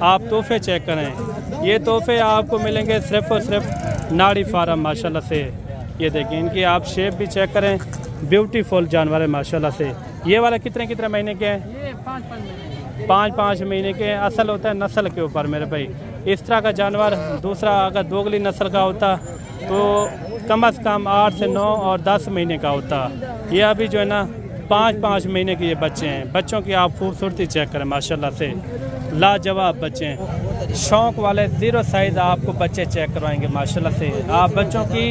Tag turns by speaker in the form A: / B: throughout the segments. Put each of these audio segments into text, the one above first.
A: आप तोहफे चेक करें। ये तोहफे आपको मिलेंगे सिर्फ और सिर्फ नाड़ी फार्म माशाल्लाह से। ये देखिए इनकी आप शेप भी चेक करें, ब्यूटीफुल जानवर है माशाल्लाह से। ये वाला कितने कितने महीने के हैं?
B: ये
A: 5 महीने के। असल होता है नस्ल के ऊपर मेरे भाई। इस तरह का जानवर दूसरा अगर दोगली नस्ल का होता तो कम से कम 8 से 9 और 10 महीने का होता। ये अभी जो है ना 5 महीने के ये बच्चे हैं। बच्चों की आप खूबसूरती चेक करें माशाल्लाह से, लाजवाब बच्चे हैं। शौक वाले 0 साइज़ आपको बच्चे चेक करवाएंगे माशाल्लाह से। आप बच्चों की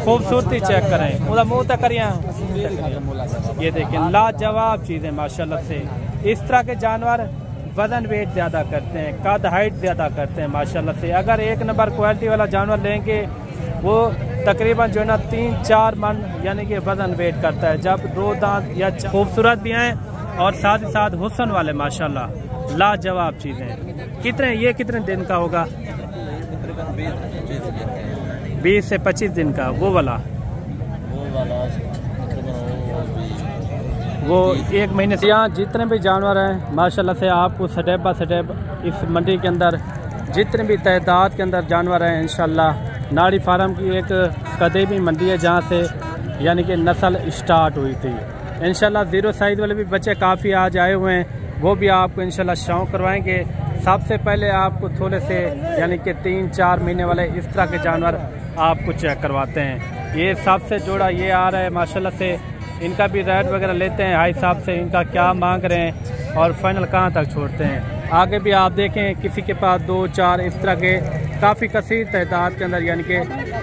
A: खूबसूरती चेक करें, उधर मुँह तक करिए। ये देखिए लाजवाब चीज़ें माशाल्लाह से। इस तरह के जानवर वजन वेट ज़्यादा करते हैं, कद हाइट ज़्यादा करते हैं माशाल्लाह से। अगर 1 नंबर क्वालिटी वाला जानवर लेंगे वो तकरीबन जो है ना 3-4 मन यानी कि वजन वेट करता है। जब 2 दांत या खूबसूरत भी हैं और साथ ही साथ हुस्न वाले माशाल्लाह लाजवाब चीज़ें। ये कितने दिन का होगा? 20 से 25 दिन का। वो वाला वो 1 महीने से। यहाँ जितने भी जानवर हैं माशाल्लाह से आपको स्टेप बाय स्टेप इस मंडी के अंदर जितने भी तादाद के अंदर जानवर हैं इंशाल्लाह। नाड़ी फार्म की एक कदीमी मंडी है जहाँ से यानी कि नस्ल स्टार्ट हुई थी। इंशाल्लाह 0 साइज़ वाले भी बच्चे काफ़ी आज आए हुए हैं, वो भी आपको इंशाल्लाह शौक करवाएंगे। सबसे पहले आपको थोड़े से यानी कि 3-4 महीने वाले इस तरह के जानवर आपको चेक करवाते हैं। ये सबसे जोड़ा ये आ रहा है माशाल्लाह से। इनका भी रेट वगैरह लेते हैं हाई साहब से, इनका क्या मांग रहे हैं और फाइनल कहाँ तक छोड़ते हैं। आगे भी आप देखें किसी के पास 2-4 इस तरह के काफ़ी कसीर तादाद के अंदर यानी कि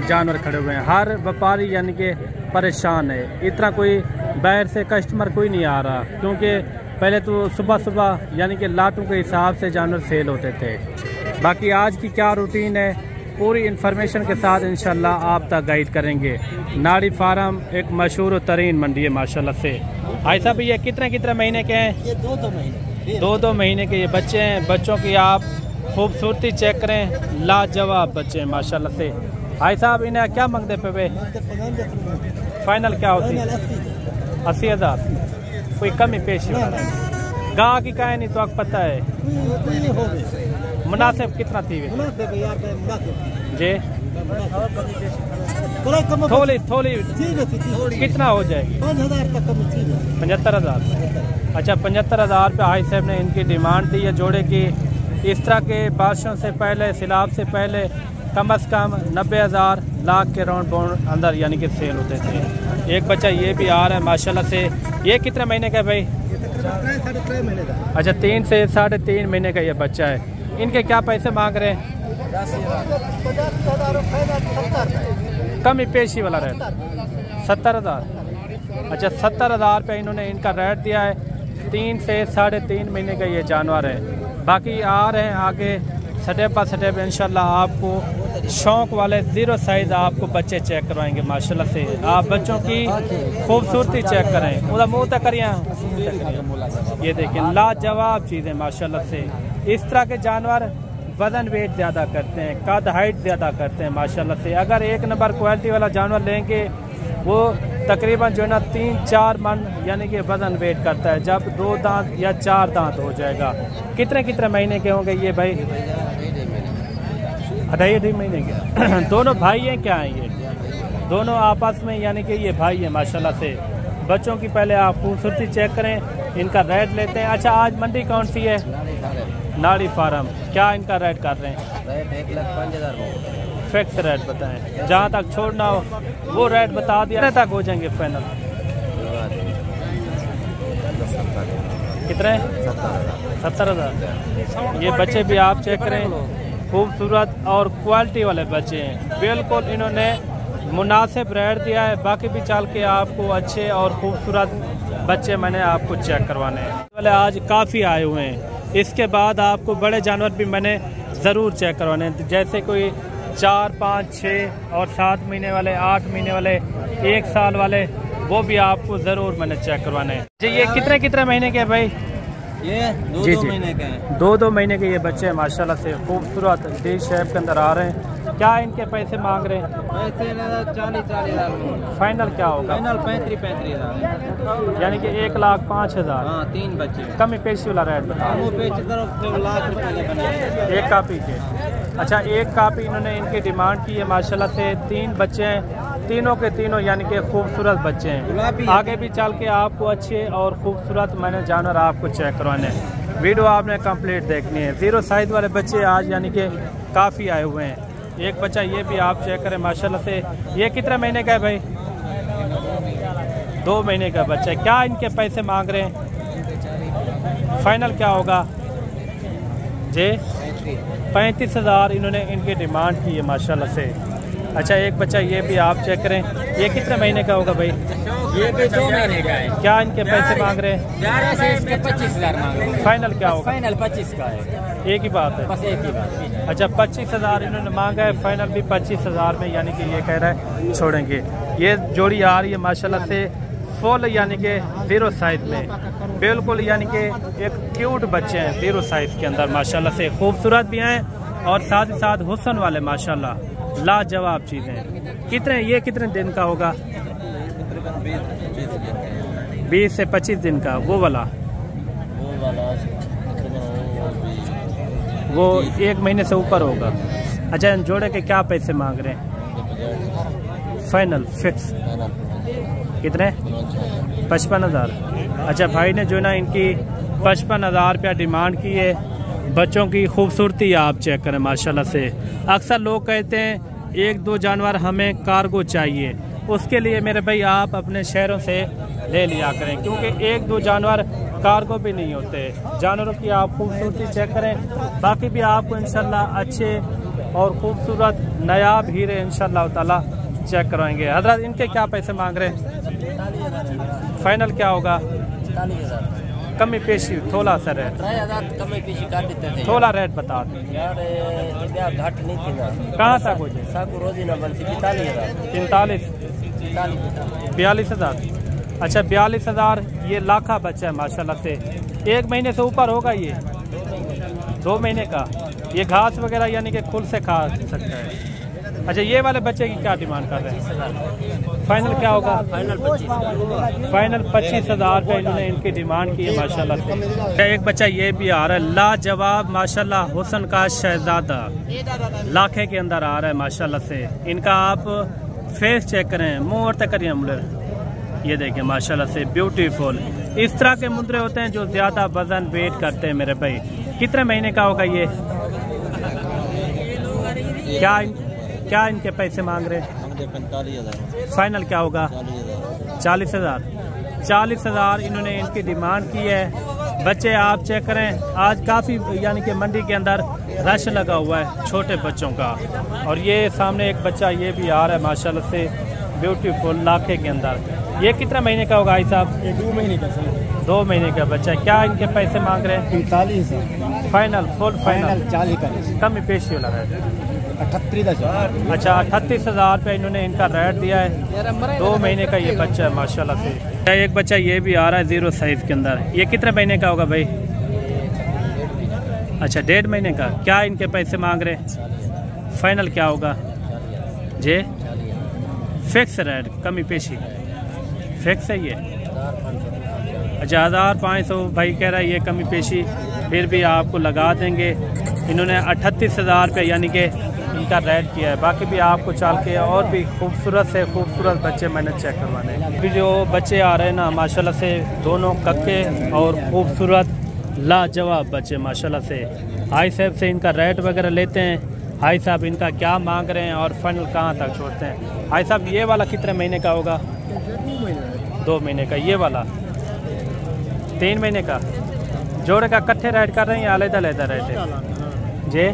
A: जानवर खड़े हुए हैं। हर व्यापारी यानी कि परेशान है। इतना कोई बाहर से कस्टमर कोई नहीं आ रहा, क्योंकि पहले तो सुबह यानी कि लाटों के हिसाब से जानवर सेल होते थे। बाकी आज की क्या रूटीन है पूरी इन्फॉर्मेशन के साथ इंशाल्लाह आप तक गाइड करेंगे। नाड़ी फार्म एक मशहूर तरीन मंडी है माशाल्लाह से। ऐसा भी ये कितने महीने के हैं?
B: ये 2 महीने
A: 2 महीने के ये बच्चे हैं। बच्चों की आप खूबसूरती चेक करें, लाजवाब बच्चे हैं माशाल्लाह से। भाई साहब इन्हें क्या मांगते पे वे? फाइनल क्या होती है? 80,000। कोई कमी पेश गाँव की का है नहीं तो आपको पता है मुनासिब कितना थी जी? थोड़ी कितना हो जाएगी? 75,000। अच्छा 75,000 पे हाई साहब ने इनकी डिमांड दी है जोड़े की। इस तरह के बारिशों से पहले सैलाब से पहले कम से कम 90,000 लाख के राउंड बाउंड अंदर यानी कि सेल होते थे। एक बच्चा ये भी आ रहा है माशाल्लाह से। ये कितने महीने का है भाई? 3 से 3.5 महीने का ये बच्चा है। इनके क्या पैसे मांग रहे हैं?
B: 10,000
A: कम ही पेशी वाला रेट 70,000। अच्छा 70,000 पे इन्होंने इनका रेट दिया है। 3 से 3.5 महीने का ये जानवर है। बाकी आ रहे हैं आगे स्टेप बाय स्टेप इंशाल्लाह आपको शौक वाले 0 साइज़ आपको बच्चे चेक करवाएंगे माशाल्लाह से। आप बच्चों की खूबसूरती चेक करें, उधर मुँह तक करिए। ये देखिए लाजवाब चीज़ें माशाल्लाह से। इस तरह के जानवर वजन वेट ज़्यादा करते हैं, कद हाइट ज़्यादा करते हैं माशाल्लाह से। अगर 1 नंबर क्वालिटी वाला जानवर लेंगे वो तकरीबन जो है ना 3-4 मन यानी कि वजन वेट करता है। जब 2 दांत या 4 दांत हो जाएगा। कितने महीने के होंगे ये भाई? 2.5 महीने के। दोनों भाई हैं क्या हैं ये? दोनों आपस में यानी कि ये भाई हैं माशाल्लाह से। बच्चों की पहले आप खूबसूरती चेक करें, इनका रेट लेते हैं। अच्छा आज मंडी कौन सी है? नाड़ी फार्म। क्या इनका रेट कर रहे हैं?
B: रेट 1,05,000
A: फिक्स रेट बताएं, जहाँ तक छोड़ना हो वो रेट बता दिया तक हो जाएंगे फाइनल। कितने? 70,000। ये बच्चे भी आप चेक करें, खूबसूरत और क्वालिटी वाले बच्चे हैं। बिल्कुल इन्होंने मुनासिब रेट दिया है। बाकी भी चल के आपको अच्छे और खूबसूरत बच्चे मैंने आपको चेक करवाने हैं। वाले आज काफ़ी आए हुए हैं। इसके बाद आपको बड़े जानवर भी मैंने ज़रूर चेक करवाने हैं, जैसे कोई 4, 5, 6 और 7 महीने वाले, 8 महीने वाले, 1 साल वाले, वो भी आपको ज़रूर मैंने चेक करवाने हैं। जी ये कितने महीने के हैं भाई?
B: ये 2 महीने के हैं।
A: 2 महीने के ये बच्चे हैं माशाल्लाह से। खूबसूरत डी शेप के अंदर आ रहे हैं। क्या इनके पैसे मांग रहे हैं?
B: पैसे 40,000
A: फाइनल क्या होगा?
B: फाइनल 35,000
A: यानी कि 1,05,000।
B: हाँ 3 बच्चे
A: कमी पेशी वाला रेट बताओ।
B: वो पेच तरफ लाख रुपए के बने
A: एक कापी के। अच्छा, एक कापी इन्होंने इनकी डिमांड की है माशाल्लाह से। 3 बच्चे हैं, तीनों के तीनों यानी कि खूबसूरत बच्चे हैं। आगे भी चल के आपको अच्छे और खूबसूरत मैंने जानवर आपको चेक करवाने हैं। वीडियो आपने कंप्लीट देखनी है। 0 साइज वाले बच्चे आज यानी कि काफ़ी आए हुए हैं। एक बच्चा ये भी आप चेक करें माशाल्लाह से। ये कितने महीने का है भाई? 2 महीने का बच्चा है। क्या इनके पैसे मांग रहे हैं? फाइनल क्या होगा जी? 35,000 इन्होंने इनकी डिमांड की है माशाल्लाह से। अच्छा, एक बच्चा ये भी आप चेक करें। ये कितने महीने का होगा भाई?
B: ये भी 2 महीने का है।
A: क्या इनके पैसे मांग रहे हैं?
B: 11 से इसके 25,000 मांग रहे हैं।
A: फाइनल क्या होगा?
B: फाइनल 25 का है।
A: एक ही बात है,
B: बस एक ही बात।
A: अच्छा, 25,000 इन्होंने मांगा है। फाइनल भी 25,000 में यानी कि ये कह रहा है छोड़ेंगे। ये जोड़ी आ रही है माशाल्लाह से फुल यानी कि 0 साइज में, बिल्कुल यानी कि एक क्यूट बच्चे हैं 0 साइज के अंदर माशाल्लाह से। खूबसूरत भी हैं और साथ ही साथ हुस्न वाले माशाल्लाह, लाजवाब चीज़ें। ये कितने दिन का होगा? 20 से 25 दिन का। वो वाला वो 1 महीने से ऊपर होगा। अच्छा, इन जोड़े के क्या पैसे मांग रहे हैं? फाइनल फिक्स कितने? 55,000। अच्छा, भाई ने जो ना इनकी 55,000 रुपया डिमांड की है। बच्चों की खूबसूरती आप चेक करें माशाल्लाह से। अक्सर लोग कहते हैं 1-2 जानवर हमें कार्गो चाहिए, उसके लिए मेरे भाई आप अपने शहरों से ले लिया करें, क्योंकि 1-2 जानवर कार्गो भी नहीं होते। जानवरों की आप खूबसूरती चेक करें। बाकी भी आपको इंशाल्लाह अच्छे और खूबसूरत नायाब हीरे इंशाल्लाह ताला चेक करवाएंगे। हजरत, इनके क्या पैसे मांग रहे हैं? फाइनल क्या होगा?
B: 40,000
A: कमी पेशी थोड़ा सा रेट,
B: 3,000 कमी पीछे कर देते थे
A: थोड़ा रेट बता दें
B: यार। घट नहीं थी ना।
A: कहाँ तक हो जाए?
B: साकू रोजी ना बनती 45,000
A: 42,000। अच्छा, 42,000। ये लाखा बच्चा है माशाल्लाह से। 1 महीने से ऊपर होगा ये? 2 महीने का। ये घास वगैरह यानी कि खुद से खा सकता है। अच्छा, ये वाले बच्चे की क्या डिमांड कर रहे हैं? फाइनल क्या होगा?
B: फाइनल 25,000।
A: फाइनल 25,000 का इन्होंने इनकी डिमांड की है माशाल्लाह से। एक बच्चा ये भी आ रहा है लाजवाब माशाल्लाह, हुस्न का शहजादा, लाखे के अंदर आ रहा है माशाल्लाह से। इनका आप फेस चेक करें, मुंह और तक करिए मुंडर, ये देखिए माशाल्लाह से ब्यूटीफुल। इस तरह के मुंदरे होते हैं जो ज्यादा वजन वेट करते हैं मेरे भाई। कितने महीने का होगा ये? क्या इनके पैसे मांग रहे हैं?
B: 45,000।
A: फाइनल क्या होगा? 40,000। 40,000 इन्होंने इनकी डिमांड की है। बच्चे आप चेक करें, आज काफ़ी यानी कि मंडी के अंदर रश लगा हुआ है छोटे बच्चों का। और ये सामने एक बच्चा ये भी आ रहा है माशाल्लाह से ब्यूटीफुल लाखे के अंदर। ये कितना महीने का होगा भाई साहब?
B: 2 महीने का।
A: 2 महीने का बच्चा। क्या इनके पैसे मांग रहे हैं?
B: 45,000
A: फाइनल फुल फाइनल
B: 40 का।
A: कम पेशी वाला रेट।
B: 38,000।
A: अच्छा, 38,000 रुपये इन्होंने इनका रेट दिया है। 2 महीने का ये बच्चा है माशाल्लाह से। एक बच्चा ये भी आ रहा है 0 साइज के अंदर। ये कितने महीने का होगा भाई? अच्छा, 1.5 महीने का। क्या इनके पैसे मांग रहे हैं? फाइनल क्या होगा जी? फिक्स रेट, कमी पेशी फिक्स है ये। अच्छा, 1,500 भाई कह रहा है ये कमी पेशी, फिर भी आपको लगा देंगे। इन्होंने 38,000 रुपये यानी कि इनका रेट किया है। बाकी भी आपको चल के और भी खूबसूरत से खूबसूरत बच्चे मैंने चेक करवाने हैं। अभी जो बच्चे आ रहे हैं ना माशाल्लाह से, दोनों कक्के और खूबसूरत लाजवाब बच्चे माशाल्लाह से। हाई साहब से इनका रेट वगैरह लेते हैं। हाई साहब इनका क्या मांग रहे हैं और फाइनल कहाँ तक छोड़ते हैं? हाई साहब, ये वाला कितने महीने का होगा? 2 महीने का। ये वाला 3 महीने का। जोड़े का इकट्ठे रेट कर रहे हैं या अलग-अलग रेट है जी?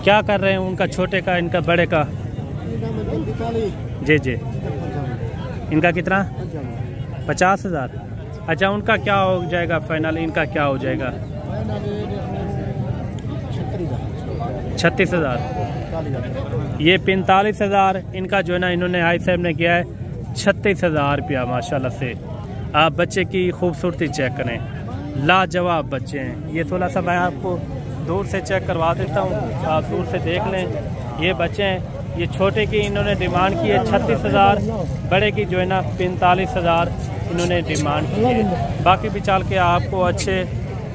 A: क्या कर रहे हैं उनका, छोटे का, इनका बड़े का? जी जी। इनका कितना? 50,000। अच्छा, उनका क्या हो जाएगा फाइनल? इनका क्या हो जाएगा? 36,000। ये 45,000 इनका जो है ना इन्होंने हाई साहब ने किया है 36,000 रुपया माशाल्लाह से। आप बच्चे की खूबसूरती चेक करें, लाजवाब बच्चे हैं। ये थोड़ा सा मैं आपको दूर से चेक करवा देता हूँ, आप दूर से देख लें। ये बच्चे हैं। ये छोटे की इन्होंने डिमांड की है 36,000, बड़े की जो है ना 45,000 इन्होंने डिमांड की है। बाकी भी चल के आपको अच्छे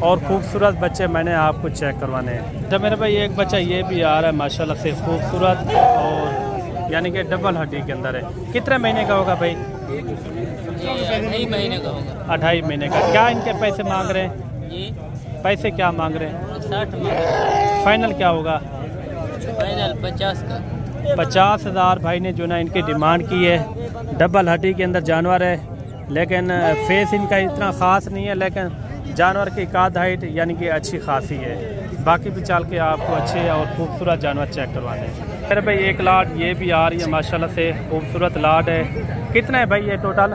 A: और खूबसूरत बच्चे मैंने आपको चेक करवाने हैं। जब मेरे भाई एक बच्चा ये भी आ रहा है माशाल्लाह से खूबसूरत, और यानी कि डबल हड्डी के अंदर है। कितने महीने का होगा भाई?
C: 2.5 महीने का होगा।
A: 2.5 महीने का। क्या इनके पैसे मांग रहे हैं?
C: जी
A: पैसे क्या मांग रहे हैं?
C: 60
A: फाइनल क्या होगा?
C: फाइनल 50 का।
A: 50,000 भाई ने जो ना इनकी डिमांड की है। डबल हड्डी के अंदर जानवर है, लेकिन फेस इनका इतना ख़ास नहीं है, लेकिन जानवर की काद हाइट यानी कि अच्छी खासी है। बाकी भी चल के आपको अच्छे और खूबसूरत जानवर चेक करवाने हैं। मेरे भाई एक लाट ये भी आ रही है माशाल्लाह से खूबसूरत लाट है। कितना है भाई ये टोटल?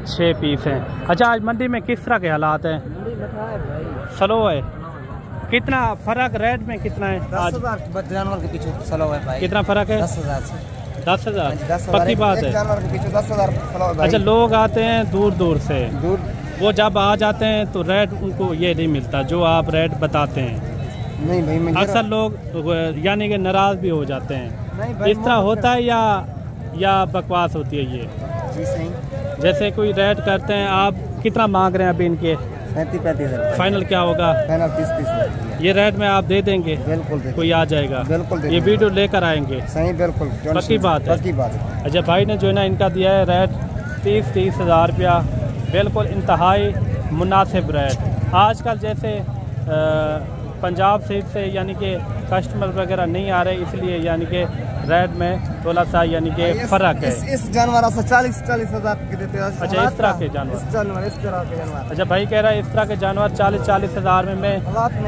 A: 6 पीस हैं। अच्छा, आज मंडी में किस तरह के हालात हैं? स्लो है। कितना फ़र्क रेट में कितना है?
B: 10,000 जानवर के पीछे स्लो है भाई।
A: कितना फ़र्क है?
B: 10,000 से
A: 10,000 पक्की बात है।
B: जानवर के पीछे 10,000 स्लो है भाई।
A: अच्छा, लोग आते हैं दूर दूर से,
B: दूर
A: वो जब आ जाते हैं तो रेट उनको ये नहीं मिलता जो आप रेट बताते हैं।
B: नहीं भाई, मैं
A: अक्सर लोग यानी कि नाराज़ भी हो जाते हैं।
B: नहीं भाई,
A: इस तरह होता है या बकवास होती है ये?
B: जी सही।
A: जैसे कोई रेट करते हैं, आप कितना मांग रहे हैं अभी इनके?
B: 35,000
A: फाइनल क्या होगा?
B: फाइनल 30,000।
A: ये रेट में आप दे देंगे?
B: बिल्कुल
A: कोई आ जाएगा?
B: बिल्कुल
A: ये वीडियो लेकर आएंगे?
B: सही, बिल्कुल
A: पक्की बात है।
B: पक्की बात है।
A: अच्छा, भाई ने जो है ना इनका दिया है रेट 30,000 रुपया, बिल्कुल इंतहाई मुनासिब रेट। आजकल जैसे पंजाब से यानी कि कस्टमर वगैरह नहीं आ रहे, इसलिए यानी कि रेट में थोड़ा सा यानी कि फ़र्क है।
B: इस जानवर से 40,000 के देते हैं।
A: अच्छा, इस तरह के जानवर?
B: इस तरह के जानवर।
A: अच्छा, भाई कह रहा है इस तरह के जानवर 40,000 में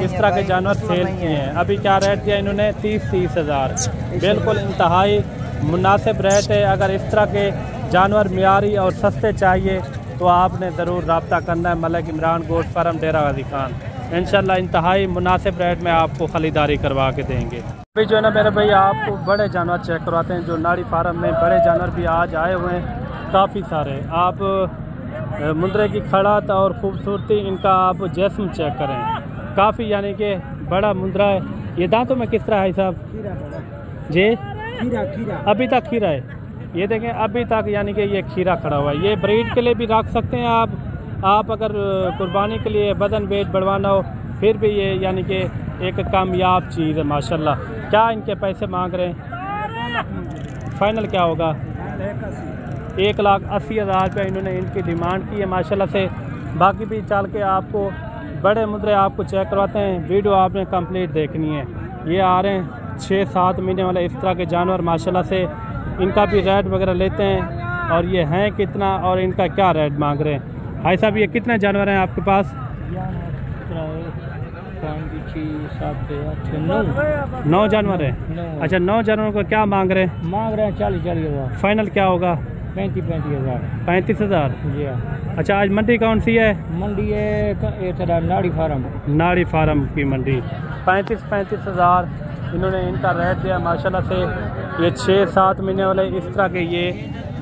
A: इस तरह के जानवर सेल किए हैं। अभी क्या रेट दिया इन्होंने? 30,000। बिल्कुल इंतहाई मुनासिब रेट है। अगर इस तरह के जानवर मियारी और सस्ते चाहिए तो आपने ज़रूर रब्ता करना है मलिक इमरान गोश्त फार्म डेरा गाजी खान। इंशाल्लाह इंतहाई मुनासिब रेट में आपको ख़रीदारी करवा के देंगे। अभी जो है ना मेरे भाई आपको बड़े जानवर चेक करवाते हैं। जो नाड़ी फार्म में बड़े जानवर भी आज आए हुए हैं काफ़ी सारे। आप मुंदरे की खड़ात और ख़ूबसूरती इनका आप जिस्म चेक करें, काफ़ी यानी कि बड़ा मुंदरा है। ये दांतों में किस तरह है साहब जी? खीरा अभी तक खीरा है। ये देखें अभी तक यानी कि ये खीरा खड़ा हुआ है। ये ब्रीड के लिए भी रख सकते हैं आप अगर कुर्बानी के लिए बदन वेट बढ़वाना हो, फिर भी ये यानी कि एक कामयाब चीज़ है माशाल्लाह। क्या इनके पैसे मांग रहे हैं? फाइनल क्या होगा? 1,80,000 रुपये इन्होंने इनकी डिमांड की है माशाल्लाह से। बाकी भी चल के आपको बड़े मुद्रे आपको चेक करवाते हैं। वीडियो आपने कंप्लीट देखनी है। ये आ रहे हैं 6-7 महीने वाले इस तरह के जानवर माशाल्लाह से। इनका भी रेट वगैरह लेते हैं और ये हैं कितना और इनका क्या रेट मांग रहे हैं। भाई साहब ये कितने जानवर हैं आपके पास? 9 जानवर हैं। अच्छा, 9 जानवरों को क्या मांग रहे हैं?
C: मांग रहे हैं 40,000।
A: फाइनल क्या होगा?
C: 35,000।
A: 35,000।
C: जी हाँ।
A: अच्छा, आज मंडी कौन सी है?
C: मंडी है नाड़ी फार्म।
A: नाड़ी फार्म की मंडी। 35,000 इन्होंने इनका रेट दिया माशाल्लाह से। ये 6-7 महीने वाले इस तरह के ये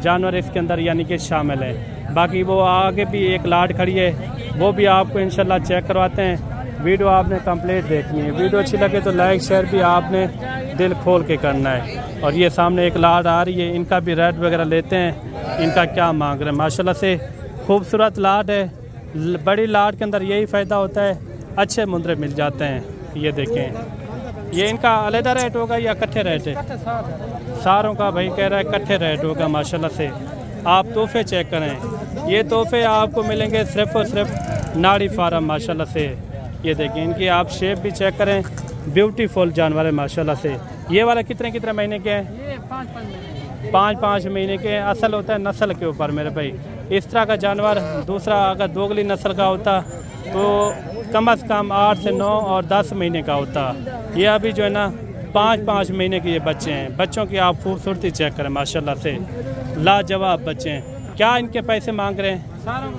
A: जानवर इसके अंदर यानी कि शामिल हैं। बाकी वो आगे भी एक लाट खड़ी है, वो भी आपको इंशाल्लाह चेक करवाते हैं। वीडियो आपने कंप्लीट देखनी है। वीडियो अच्छी लगे तो लाइक शेयर भी आपने दिल खोल के करना है। और ये सामने एक लाट आ रही है, इनका भी रेट वगैरह लेते हैं। इनका क्या मांग रहे हैं? माशाल्लाह से खूबसूरत लाट है। बड़ी लाट के अंदर यही फ़ायदा होता है, अच्छे मुंदरे मिल जाते हैं। ये देखें, ये इनका अलग रेट होगा या इकट्ठे रेट है? सारों का भाई कह रहा है इकट्ठे रेट होगा माशाल्लाह से। आप तोहफे चेक करें, ये तोहफे आपको मिलेंगे सिर्फ और सिर्फ नाड़ी फार्म माशाल्लाह से। ये देखें, इनकी आप शेप भी चेक करें, ब्यूटीफुल जानवर है माशाल्लाह से। ये वाला कितने महीने के हैं?
C: ये
A: 5-5 महीने के हैं। असल होता है नस्ल के ऊपर मेरे भाई। इस तरह का जानवर दूसरा अगर दोगली नस्ल का होता तो कम से कम 8 से 9 और 10 महीने का होता। ये अभी जो है ना 5-5 महीने के ये बच्चे हैं। बच्चों की आप खूबसूरती चेक करें माशाल्लाह से, लाजवाब बच्चे हैं। क्या इनके पैसे मांग रहे हैं?
C: सारों को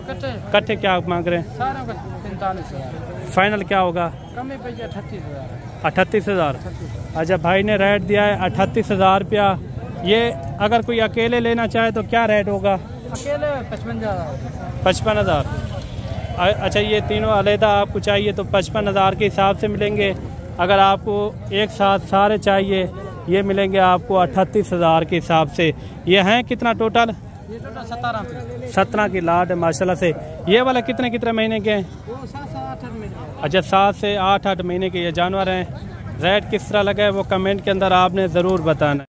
A: कट्ठे क्या मांग रहे हैं?
C: सारों को 45,000।
A: फाइनल क्या होगा?
C: कम ही पैसे 38,000।
A: 38,000। अच्छा, भाई ने रेट दिया है 38,000 रुपया। ये अगर कोई अकेले लेना चाहे तो क्या रेट होगा?
C: अकेले 55,000।
A: 55,000। अच्छा, ये तीनों अलहदा आपको चाहिए तो 55,000 के हिसाब से मिलेंगे। अगर आपको एक साथ सारे चाहिए ये मिलेंगे आपको 38,000 के हिसाब से। ये हैं कितना टोटल?
C: ये टोटल 17
A: 17 की लाट है माशाल्लाह से। ये वाला कितने महीने के हैं?
C: वो 7 से 8 महीने।
A: अच्छा 7 से 8 महीने के ये जानवर हैं। रेट किस तरह लगा है वो कमेंट के अंदर आपने ज़रूर बताना है।